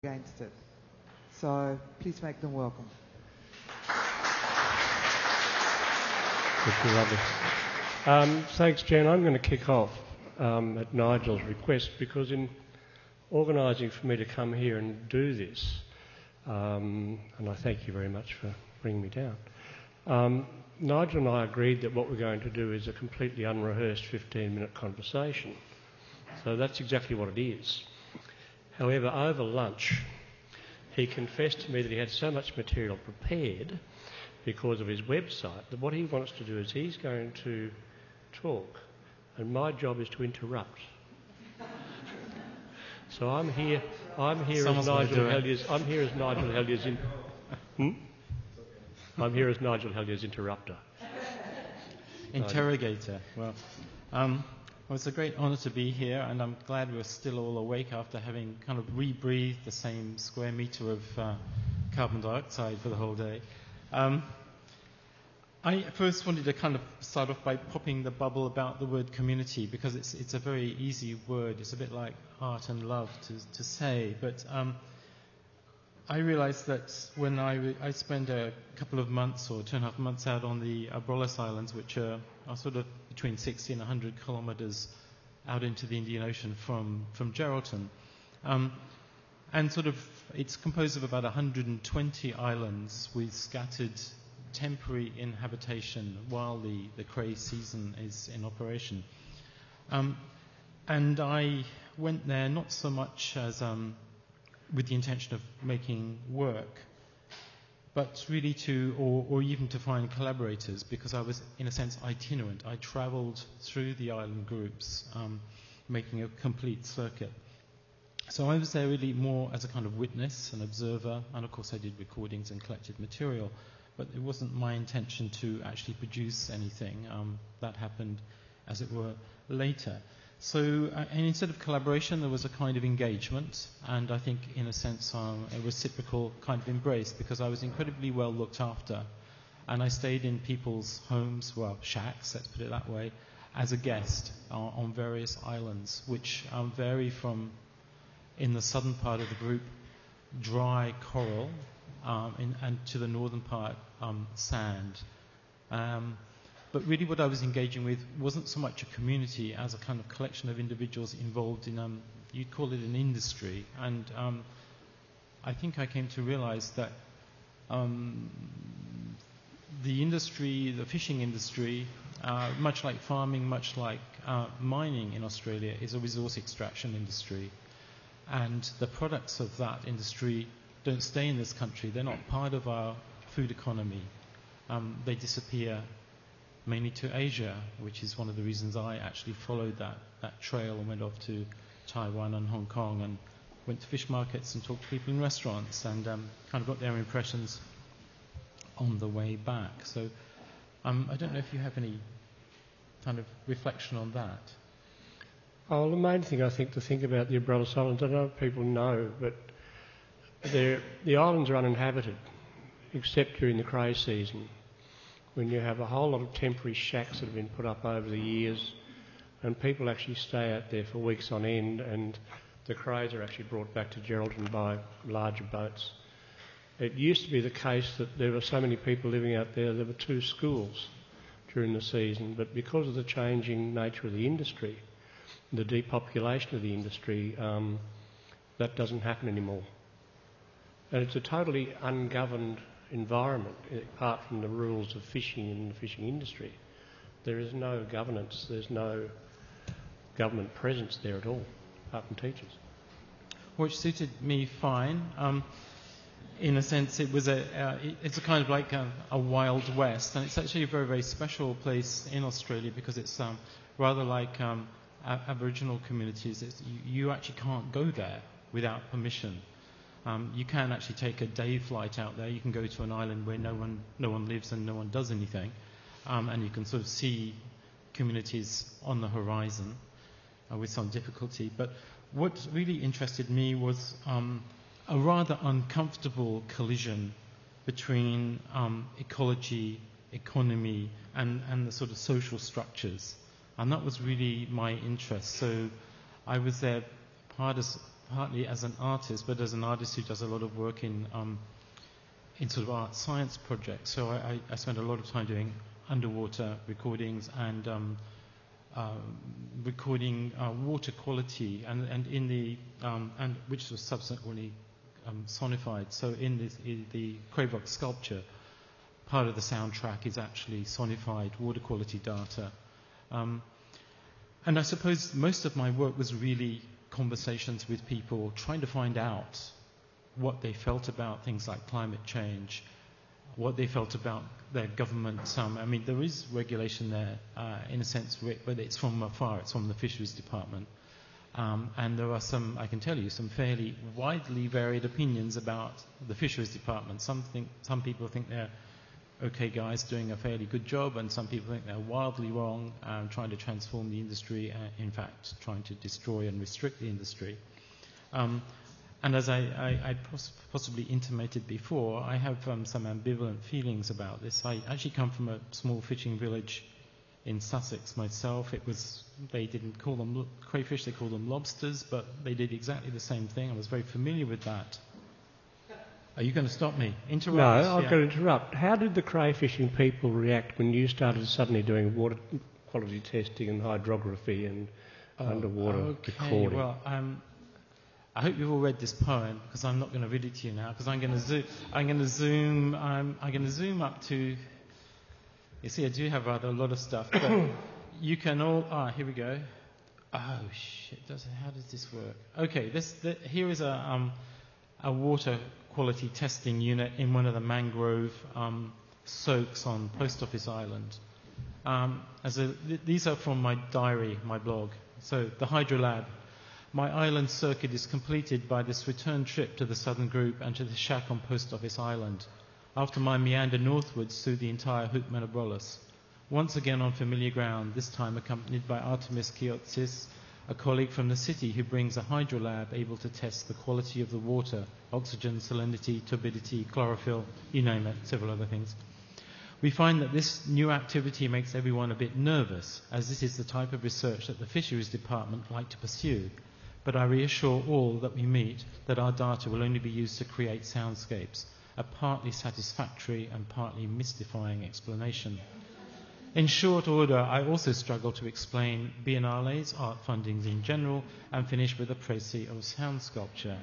against it. So please make them welcome. Thanks, Jen. I'm going to kick off at Nigel's request, because in organising for me to come here and do this, and I thank you very much for bringing me down, Nigel and I agreed that what we're going to do is a completely unrehearsed 15-minute conversation. So that's exactly what it is. However, over lunch, he confessed to me that he had so much material prepared because of his website that what he wants to do is he's going to talk, and my job is to interrupt. So I'm here as Nigel Hellier's. I'm here as Nigel Hellier's. I'm here as Nigel Hellier's interrupter. Interrogator. Well, it's a great honour to be here, and I'm glad we're still all awake after having kind of rebreathed the same square metre of carbon dioxide for the whole day. I first wanted to kind of start off by popping the bubble about the word community, because it's a very easy word. It's a bit like art and love to say, but I realised that when I spent a couple of months or 2.5 months out on the Abrolhos Islands, which are sort of between 60 and 100 kilometres out into the Indian Ocean from Geraldton, and sort of it's composed of about 120 islands with scattered temporary inhabitation while the craze season is in operation. And I went there not so much as with the intention of making work, but really or even to find collaborators, because I was, in a sense, itinerant. I travelled through the island groups, making a complete circuit. So I was there really more as a kind of witness, an observer, and of course I did recordings and collected material, but it wasn't my intention to actually produce anything. That happened, as it were, later. So and instead of collaboration, there was a kind of engagement, and I think, in a sense, a reciprocal kind of embrace, because I was incredibly well looked after, and I stayed in people's homes, well, shacks, let's put it that way, as a guest on various islands, which vary from, in the southern part of the group, dry coral, and to the northern part, sand. But really what I was engaging with wasn't so much a community as a kind of collection of individuals involved in, you'd call it an industry. And I think I came to realise that the industry, the fishing industry, much like farming, much like mining in Australia, is a resource extraction industry. And the products of that industry don't stay in this country. They're not part of our food economy. They disappear mainly to Asia, which is one of the reasons I actually followed that trail and went off to Taiwan and Hong Kong and went to fish markets and talked to people in restaurants, and kind of got their impressions on the way back. So I don't know if you have any kind of reflection on that. Oh, the main thing I think to think about the Abrolhos Islands, I don't know if people know, but the islands are uninhabited, except during the craze season, when you have a whole lot of temporary shacks that have been put up over the years, and people actually stay out there for weeks on end, and the crays are actually brought back to Geraldton by larger boats. It used to be the case that there were so many people living out there were 2 schools during the season, but because of the changing nature of the industry, the depopulation of the industry, that doesn't happen anymore. And it's a totally ungoverned environment, apart from the rules of fishing in the fishing industry. There is no governance, there's no government presence there at all, apart from teachers. Which suited me fine. In a sense, it's a kind of like a Wild West, and it's actually a very, very special place in Australia, because it's rather like Aboriginal communities. You actually can't go there without permission. You can actually take a day flight out there. You can go to an island where no one lives and no one does anything, and you can sort of see communities on the horizon with some difficulty. But what really interested me was a rather uncomfortable collision between ecology, economy, and the sort of social structures, and that was really my interest. So I was there part as partly as an artist, but as an artist who does a lot of work in sort of art science projects. So I spent a lot of time doing underwater recordings and recording water quality, and in the and which was subsequently sonified. So in the Quavox sculpture, part of the soundtrack is actually sonified water quality data. And I suppose most of my work was really conversations with people, trying to find out what they felt about things like climate change, what they felt about their government. I mean, there is regulation there, in a sense, but it's from afar. It's from the Fisheries Department. And there are some, I can tell you, some fairly widely varied opinions about the Fisheries Department. Some people think they're okay guys doing a fairly good job, and some people think they're wildly wrong, trying to transform the industry, in fact, trying to destroy and restrict the industry. And as I possibly intimated before, I have some ambivalent feelings about this. I actually come from a small fishing village in Sussex myself. They didn't call them crayfish, they called them lobsters, but they did exactly the same thing. I was very familiar with that. Are you going to stop me? Interrupt? No, I'm going to interrupt. How did the crayfishing people react when you started suddenly doing water quality testing and hydrography and underwater recording? Well, I hope you've all read this poem, because I'm not going to read it to you now, because I'm going to zoom up to. You see, I do have rather a lot of stuff, but you can all. Here we go. Oh shit! How does this work? Okay, here is a water quality testing unit in one of the mangrove soaks on Post Office Island. These are from my diary, my blog. So the Hydra Lab. My island circuit is completed by this return trip to the Southern Group and to the shack on Post Office Island, after my meander northwards through the entire Hookman Abrolhos. Once again on familiar ground, this time accompanied by Artemis Kiotsis, a colleague from the city who brings a Hydra Lab able to test the quality of the water, oxygen, salinity, turbidity, chlorophyll, you name it, several other things. We find that this new activity makes everyone a bit nervous, as this is the type of research that the Fisheries Department like to pursue. But I reassure all that we meet that our data will only be used to create soundscapes, a partly satisfactory and partly mystifying explanation. In short order, I also struggle to explain Biennale's art fundings in general and finish with a précis of sound sculpture.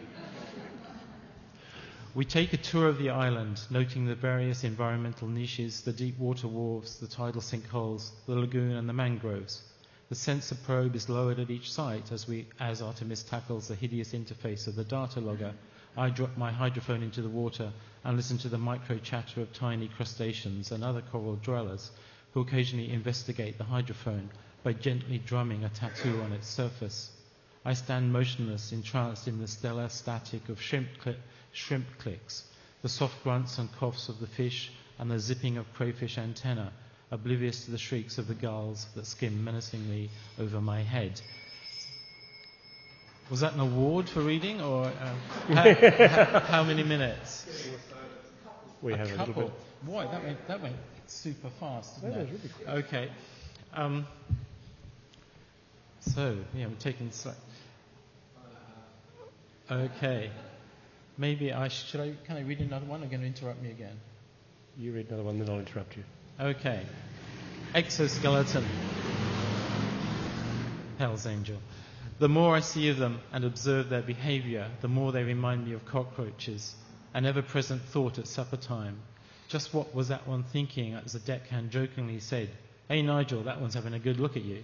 We take a tour of the island, noting the various environmental niches, the deep water wharves, the tidal sinkholes, the lagoon and the mangroves. The sensor probe is lowered at each site as Artemis tackles the hideous interface of the data logger. I drop my hydrophone into the water and listen to the micro-chatter of tiny crustaceans and other coral dwellers who occasionally investigate the hydrophone by gently drumming a tattoo on its surface. I stand motionless, entranced in the stellar static of shrimp clicks, the soft grunts and coughs of the fish and the zipping of crayfish antennae, oblivious to the shrieks of the gulls that skim menacingly over my head. Was that an award for reading, or how many minutes? We have a little bit. Boy, that went super fast, didn't it? That was really quick. Okay. So, yeah, we're taking... Okay. Maybe can I read another one? Or are you going to interrupt me again? You read another one, then I'll interrupt you. Okay. Exoskeleton. Hell's Angel. The more I see of them and observe their behaviour, the more they remind me of cockroaches. An ever-present thought at supper time. Just what was that one thinking as the deckhand jokingly said, "Hey Nigel, that one's having a good look at you."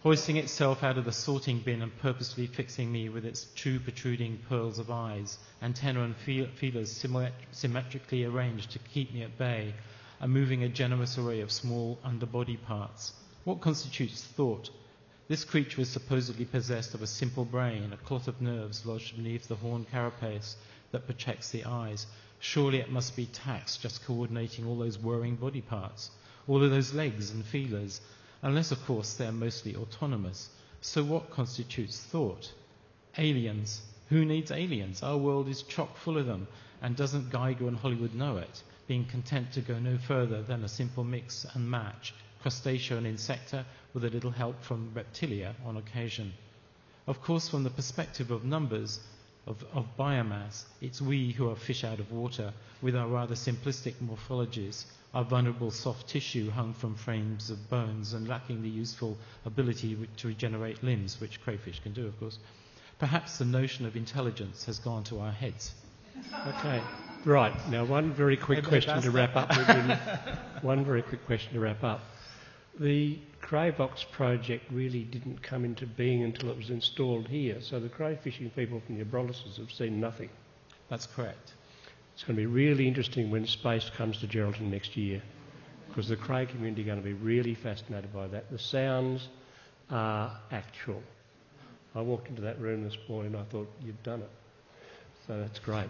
Hoisting itself out of the sorting bin and purposely fixing me with its two protruding pearls of eyes, antennae and feelers symmetrically arranged to keep me at bay, and moving a generous array of small underbody parts. What constitutes thought? This creature is supposedly possessed of a simple brain, a clot of nerves lodged beneath the horn carapace that protects the eyes. Surely it must be taxed just coordinating all those whirring body parts, all of those legs and feelers, unless, of course, they're mostly autonomous. So what constitutes thought? Aliens. Who needs aliens? Our world is chock full of them, and doesn't Geiger and Hollywood know it, being content to go no further than a simple mix and match, crustacea and insecta, with a little help from reptilia on occasion. Of course, from the perspective of numbers, of biomass, it's we who are fish out of water with our rather simplistic morphologies, our vulnerable soft tissue hung from frames of bones and lacking the useful ability to regenerate limbs, which crayfish can do, of course. Perhaps the notion of intelligence has gone to our heads. Okay, right. Now, one very quick question to wrap up. One very quick question to wrap up. The Craybox project really didn't come into being until it was installed here, so the crayfishing people from the Abrolhos have seen nothing. That's correct. It's going to be really interesting when space comes to Geraldton next year, because the cray community are going to be really fascinated by that. The sounds are actual. I walked into that room this morning and I thought, you've done it. So that's great.